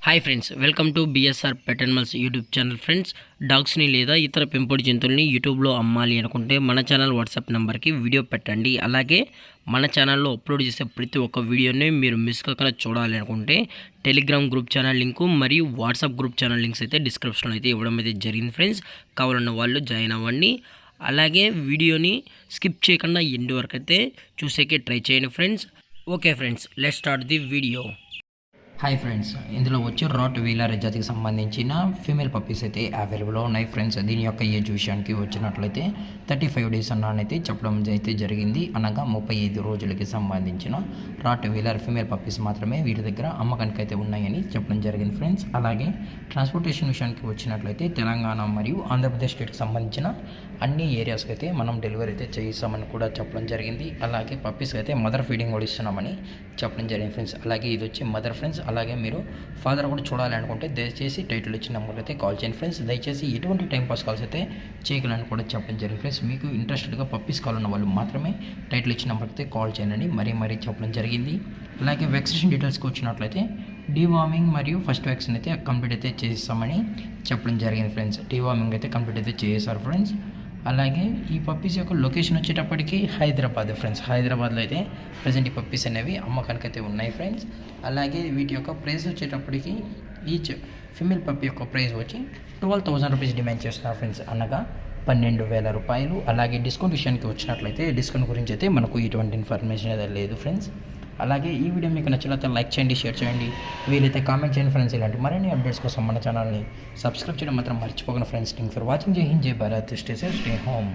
Hi friends, welcome to BSR pet animals YouTube channel. Friends, డాగ్స్ని లేదా ఇతర పెంపుడు జంతువుల్ని యూట్యూబ్లో అమ్మాలి అనుకుంటే మన ఛానల్ వాట్సాప్ నెంబర్కి వీడియో పెట్టండి. అలాగే మన ఛానల్లో అప్లోడ్ చేసే ప్రతి ఒక్క వీడియోని మీరు మిస్ కాకుండా చూడాలి అనుకుంటే టెలిగ్రామ్ గ్రూప్ ఛానల్ లింకు మరియు వాట్సాప్ గ్రూప్ ఛానల్ లింక్స్ అయితే డిస్క్రిప్షన్లో అయితే ఇవ్వడం అయితే జరిగింది. ఫ్రెండ్స్, కావాలన్న వాళ్ళు జాయిన్ అవ్వండి. అలాగే వీడియోని స్కిప్ చేయకుండా ఎండ్ వరకు అయితే చూసేకే ట్రై చేయండి friends. Okay friends, let's start the video. Hi friends, ఇందులో వచ్చి రాట్ వీలర్ జాతికి సంబంధించిన ఫీమేల్ పప్పీస్ అయితే అవైలబుల్లో ఉన్నాయి ఫ్రెండ్స్. దీని యొక్క ఏజ్ విషయానికి వచ్చినట్లయితే 35 డేస్ అన్నానైతే చెప్పడం అయితే జరిగింది. అనగా 35 రోజులకి సంబంధించిన రాట్ వీలర్ ఫీమేల్ పప్పీస్ మాత్రమే వీరి దగ్గర అమ్మకానికి అయితే ఉన్నాయని చెప్పడం జరిగింది ఫ్రెండ్స్. అలాగే ట్రాన్స్పోర్టేషన్ విషయానికి వచ్చినట్లయితే తెలంగాణ మరియు ఆంధ్రప్రదేశ్ స్టేట్కి సంబంధించిన అన్ని ఏరియాస్కి అయితే మనం డెలివరీ అయితే చేయిస్తామని కూడా చెప్పడం జరిగింది. అలాగే పప్పీస్కి అయితే మదర్ ఫీడింగ్ కూడా ఇస్తున్నామని చెప్పడం జరిగింది ఫ్రెండ్స్. అలాగే ఇది వచ్చి మదర్ ఫ్రెండ్స్. అలాగే మీరు ఫాదర్ కూడా చూడాలి అనుకుంటే దయచేసి టైటిల్ ఇచ్చిన నెంబర్కి అయితే కాల్ చేయండి ఫ్రెండ్స్. దయచేసి ఎటువంటి టైంపాస్ కాల్స్ అయితే చేయగలని కూడా చెప్పడం జరిగింది ఫ్రెండ్స్. మీకు ఇంట్రెస్టెడ్గా పప్పీస్ కావాలన్న వాళ్ళు మాత్రమే టైటిల్ ఇచ్చిన నెంబర్కి అయితే కాల్ చేయండి మరీ చెప్పడం జరిగింది. అలాగే వ్యాక్సినేషన్ డీటెయిల్స్కి వచ్చినట్లయితే డీవార్మింగ్ మరియు ఫస్ట్ వ్యాక్సిన్ అయితే కంప్లీట్ అయితే చేస్తామని చెప్పడం జరిగింది ఫ్రెండ్స్. డీవార్మింగ్ అయితే కంప్లీట్ అయితే చేశారు ఫ్రెండ్స్. అలాగే ఈ పప్పీస్ యొక్క లొకేషన్ వచ్చేటప్పటికి హైదరాబాద్ ఫ్రెండ్స్. హైదరాబాద్లో అయితే ప్రజెంట్ ఈ పప్పీస్ అనేవి అమ్మకానికి అయితే ఉన్నాయి ఫ్రెండ్స్. అలాగే వీటి యొక్క ప్రైస్ వచ్చేటప్పటికి ఈచ్ ఫిమేల్ పప్పీ యొక్క ప్రైస్ వచ్చి 12,000 రూపీస్ డిమాండ్ చేస్తున్నారు ఫ్రెండ్స్, అనగా 12,000 రూపాయలు. అలాగే డిస్కౌంట్ విషయానికి వచ్చినట్లయితే డిస్కౌంట్ గురించి అయితే మనకు ఎటువంటి ఇన్ఫర్మేషన్ అయితే లేదు ఫ్రెండ్స్. అలాగే ఈ వీడియో మీకు నచ్చినట్లయితే లైక్ చేయండి, షేర్ చేయండి, వీలైతే కామెంట్ చేయండి ఫ్రెండ్స్. ఇలాంటి మరిన్ని అప్డేట్స్ కోసం మన ఛానల్ని సబ్స్క్రైబ్ చేయడం మాత్రం మర్చిపోకండి ఫ్రెండ్స్. Thanks for watching. జై హింద్, జై Bharat, stay safe, stay home.